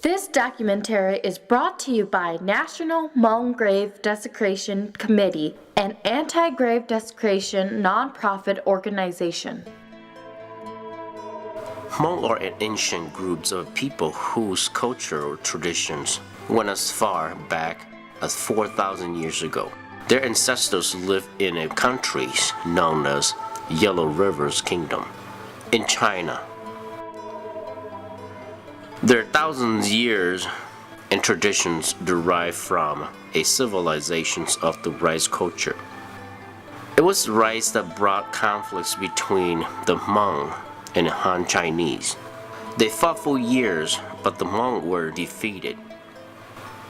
This documentary is brought to you by National Hmong Grave Desecration Committee, an anti-grave desecration nonprofit organization. Hmong are an ancient group of people whose cultural traditions went as far back as 4,000 years ago. Their ancestors lived in a country known as Yellow River's Kingdom in China. Their thousands of years and traditions derive from a civilization of the rice culture. It was rice that brought conflicts between the Hmong and Han Chinese. They fought for years, but the Hmong were defeated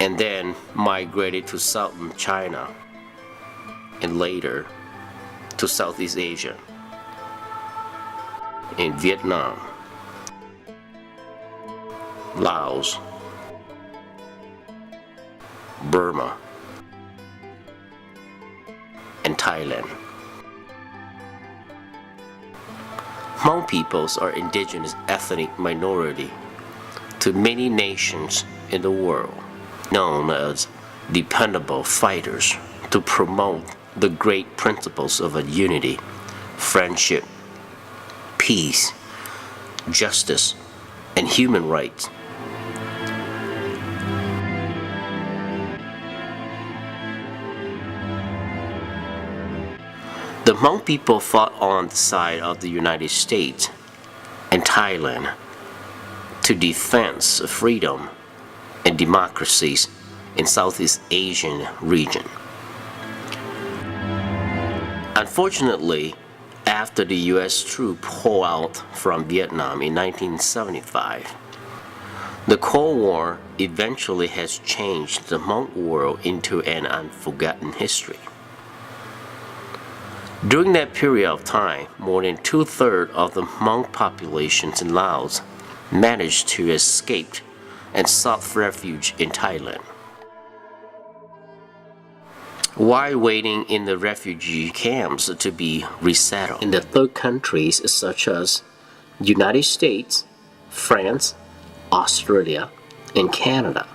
and then migrated to southern China and later to Southeast Asia, in Vietnam, Laos, Burma, and Thailand. Hmong peoples are indigenous ethnic minority to many nations in the world, known as dependable fighters to promote the great principles of unity, friendship, peace, justice, and human rights. The Hmong people fought on the side of the United States and Thailand to defend freedom and democracies in Southeast Asian region. Unfortunately, after the U.S. troops pulled out from Vietnam in 1975, the Cold War eventually has changed the Hmong world into an unforgotten history. During that period of time, more than two-thirds of the Hmong populations in Laos managed to escape and sought refuge in Thailand. While waiting in the refugee camps to be resettled in the third countries such as United States, France, Australia, and Canada.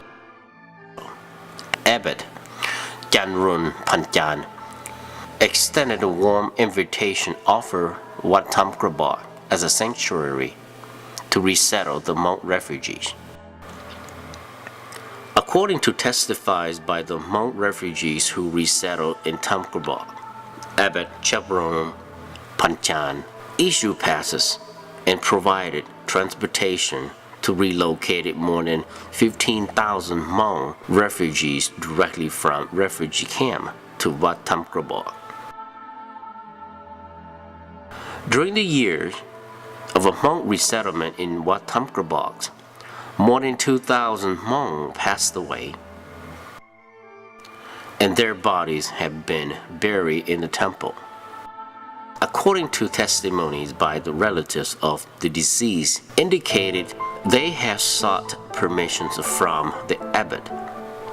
Abbot Janrun Panchan extended a warm invitation offer Wat Tham Krabak as a sanctuary to resettle the Hmong refugees. According to testifies by the Hmong refugees who resettled in Tham Krabak, Abbot Janrun Panchan issued passes and provided transportation to relocate more than 15,000 Hmong refugees directly from refugee camp to Wat Tham Krabak. During the years of a Hmong resettlement in Wat Tham Krabak, more than 2,000 Hmong passed away, and their bodies have been buried in the temple. According to testimonies by the relatives of the deceased, indicated they have sought permissions from the abbot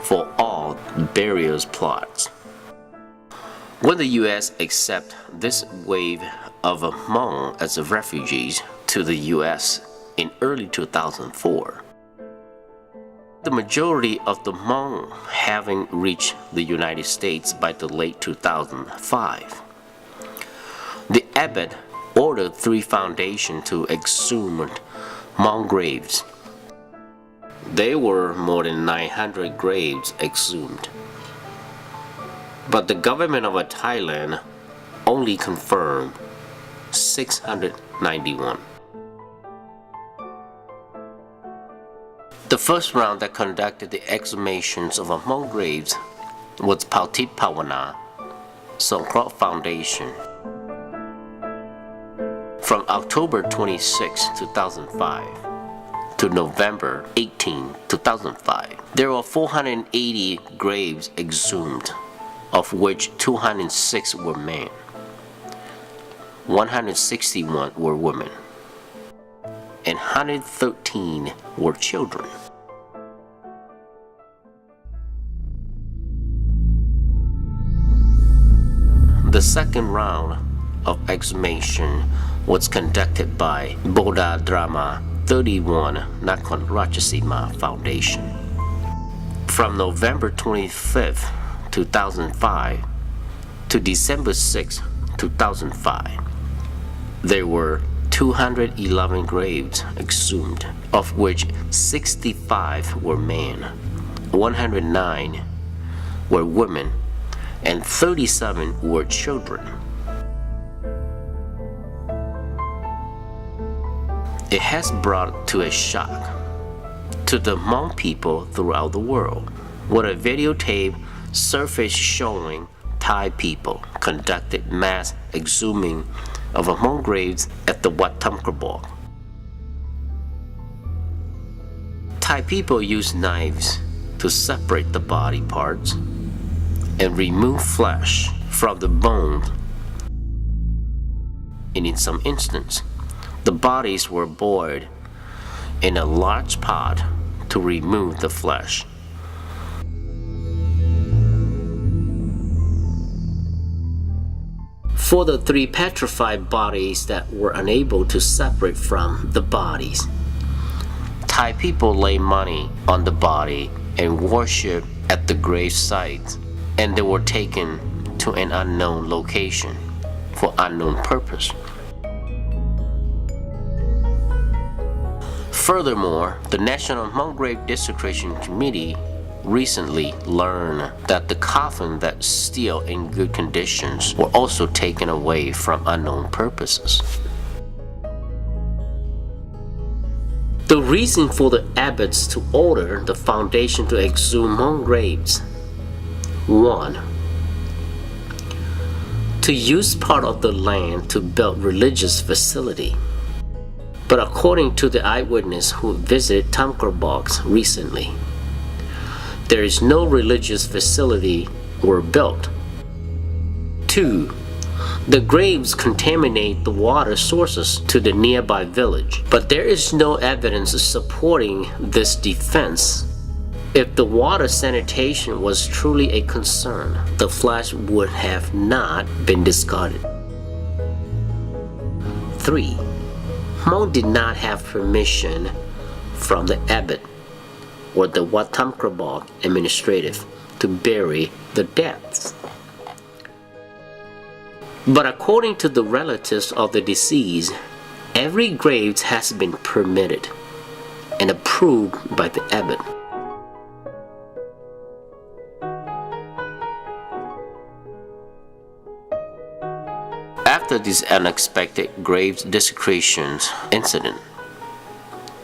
for all burial plots. When the U.S. accepted this wave of Hmong as refugees to the U.S. in early 2004, the majority of the Hmong having reached the United States by the late 2005, the abbot ordered 3 foundations to exhume Hmong graves. There were more than 900 graves exhumed, but the government of Thailand only confirmed 691. The first round that conducted the exhumations of Hmong graves was Pautit Pawana Songkrak Foundation. From October 26, 2005 to November 18, 2005, there were 480 graves exhumed, of which 206 were men, 161 were women, and 113 were children. The second round of exhumation was conducted by Bodha Drama 31 Nakhon Ratchasima Foundation. From November 25, 2005 to December 6, 2005, there were 211 graves exhumed, of which 65 were men, 109 were women, and 37 were children. It has brought to a shock to the Hmong people throughout the world when a videotape surfaced showing Thai people conducted mass exhuming of Hmong graves at the Wat Tamkrabok. Thai people used knives to separate the body parts and remove flesh from the bone, and in some instances, the bodies were boiled in a large pot to remove the flesh. For the 3 petrified bodies that were unable to separate from the bodies, Thai people lay money on the body and worship at the grave site, and they were taken to an unknown location for unknown purpose. Furthermore, the National Hmong Grave Desecration Committee recently learned that the coffin that's still in good conditions were also taken away from unknown purposes. The reason for the abbots to order the foundation to exhume Hmong graves: 1. To use part of the land to build religious facility. But according to the eyewitness who visited Tamkrabok recently, there is no religious facility were built. 2. The graves contaminate the water sources to the nearby village, but there is no evidence supporting this defense. If the water sanitation was truly a concern, the flesh would have not been discarded. 3. Hmong did not have permission from the abbot or the Wat Tamkrabok administrative to bury the deaths. But according to the relatives of the deceased, every grave has been permitted and approved by the abbot. After this unexpected grave desecration incident,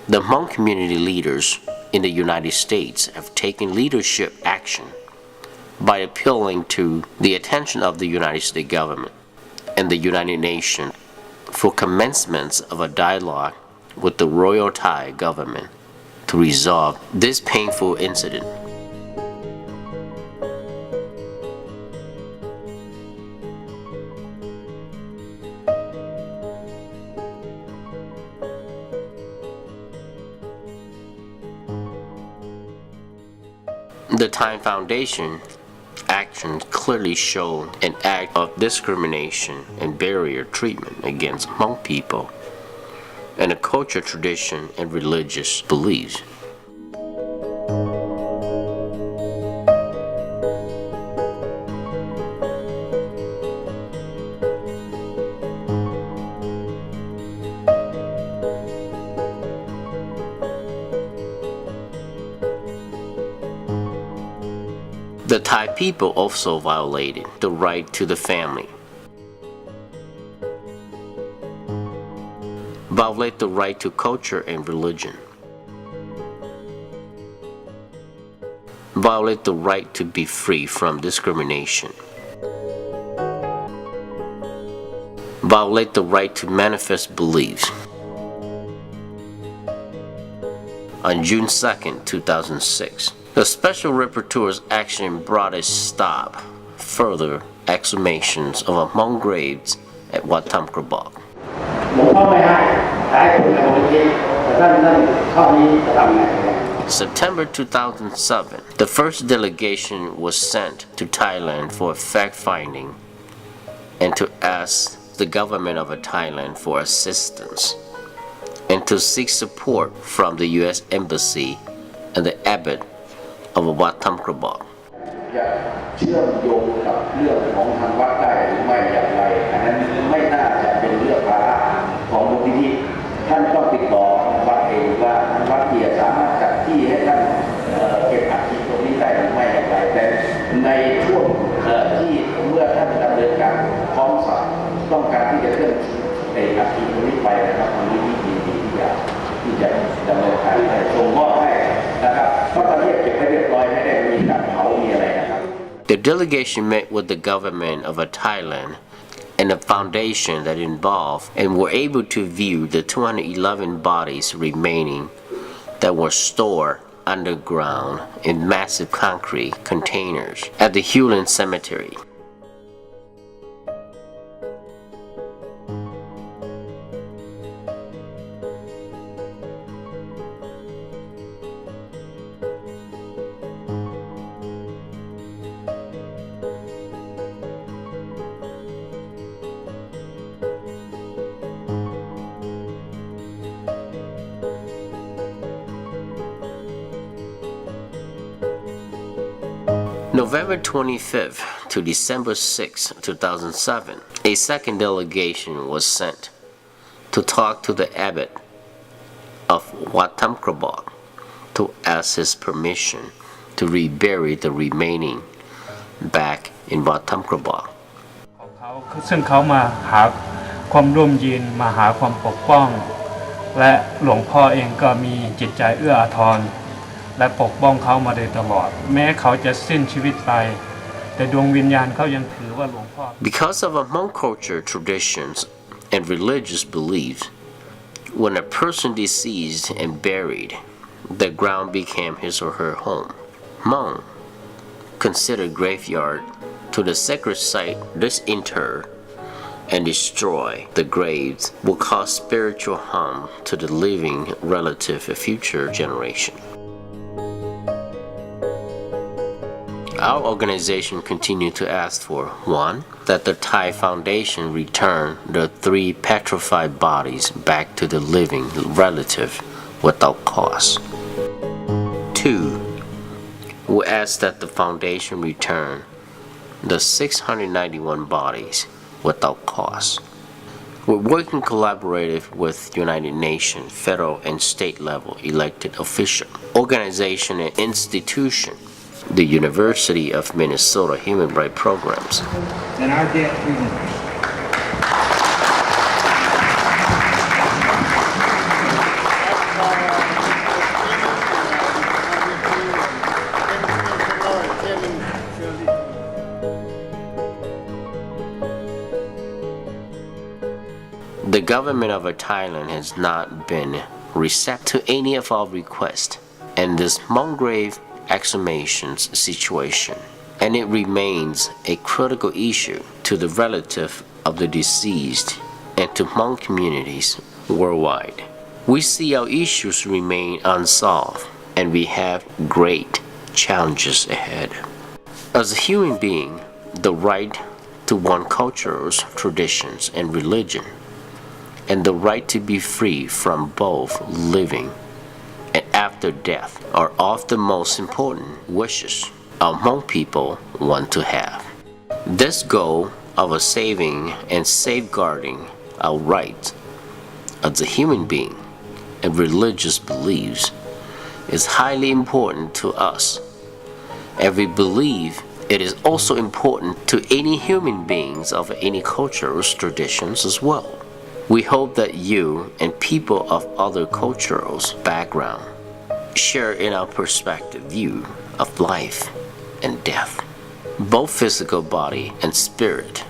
the Hmong community leaders in the United States have taken leadership action by appealing to the attention of the United States government and the United Nations for commencement of a dialogue with the Royal Thai government to resolve this painful incident. The Thai Foundation actions clearly show an act of discrimination and barrier treatment against Hmong people and a culture, tradition, and religious beliefs. The Thai people also violated the right to the family, violate the right to culture and religion, violate the right to be free from discrimination, violate the right to manifest beliefs. On June 2, 2006, the Special Rapporteur's action brought a stop further exhumations of Hmong graves at Wat Tamkrabok. September 2007, the first delegation was sent to Thailand for fact-finding and to ask the government of Thailand for assistance and to seek support from the U.S. Embassy and the abbot of Wat Tham Krabok. จะเชื่อมโยงกับเรื่องของทางวัดได้หรือไม่อย่างไรอันนั้นไม่น่าจะเป็นเรื่องภาระของมูลนิธิท่านต้องติดต่อวัดเองว่าทางวัดสามารถจัดที่ให้ท่านเก็บอัฐิตรงนี้ได้หรือไม่อย่างไรแต่ในช่วงที่เมื่อท่านดำเนินการพร้อมสัตย์ต้องการที่จะเคลื่อนอัฐิตรงนี้ไปนะครับมูลนิธิยินดีที่จะดำเนินการให้ส่งมอบให้นะครับเพราะตอนนี้เก็บให้เรียบร้อยไม่ได้มีการเผามีอะไรนะครับ The delegation met with the government of Thailand and the foundation that involved and were able to view the 211 bodies remaining that were stored underground in massive concrete containers at the Hulen Cemetery. November 25th to December 6, 2007, a second delegation was sent to talk to the abbot of Wat Tham Krabok to ask his permission to rebury the remaining back in Wat Tham Krabok. ซึ่งเขามาหาความร่วมยืนมาหาความปกป้องและหลวงพ่อเองก็มีจิตใจเอื้ออาทรและปกป้องเขามาโดยตลอดแม้เขาจะสิ้นชีวิตไปแต่ดวงวิญญาณเขายังถือว่าหลวงพ่อ Because of Hmong culture, traditions, and religious beliefs, when a person deceased and buried, the ground became his or her home. Hmong consider graveyard to the sacred site disinter and destroy the graves will cause spiritual harm to the living relative of future generation. Our organization continued to ask for 1. That the Thai Foundation return the 3 petrified bodies back to the living relative without cost. 2. We ask that the Foundation return the 691 bodies without cost. We're working collaborative with United Nations, federal and state level elected official, organization and institution, the University of Minnesota Human Rights Programs. And our debt treatment. The government of Thailand has not been receptive to any of our requests in this Hmong exhumations situation, and it remains a critical issue to the relative of the deceased and to Hmong communities worldwide. We see our issues remain unsolved, and we have great challenges ahead. As a human being, the right to one's cultures, traditions, and religion, and the right to be free from both living and after death are of the most important wishes our Hmong people want to have. This goal of saving and safeguarding our rights as a human being and religious beliefs is highly important to us, and we believe it is also important to any human beings of any cultures, traditions as well. We hope that you and people of other cultural background share in our perspective view of life and death. Both physical body and spirit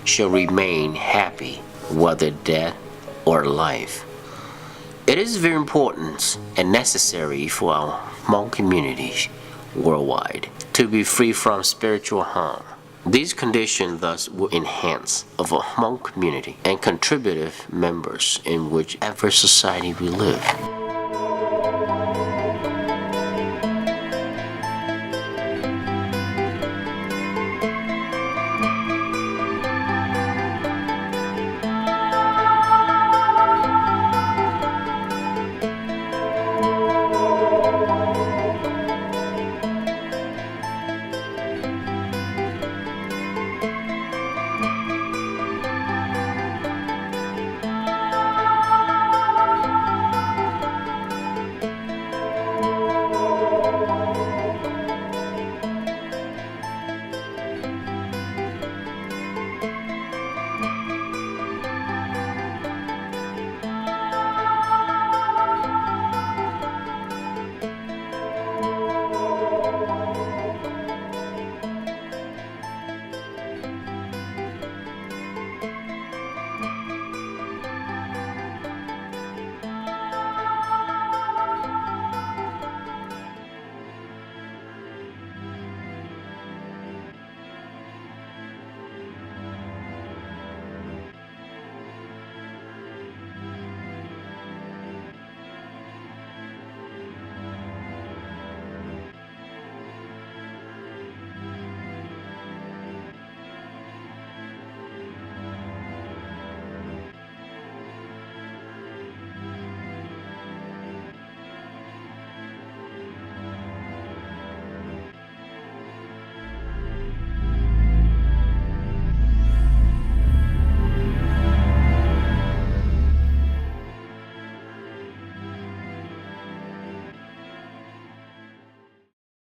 shall remain happy whether dead or alive. It is very important and necessary for our Hmong communities worldwide to be free from spiritual harm. These conditions thus will enhance of a Hmong community and contributive members in whichever society we live.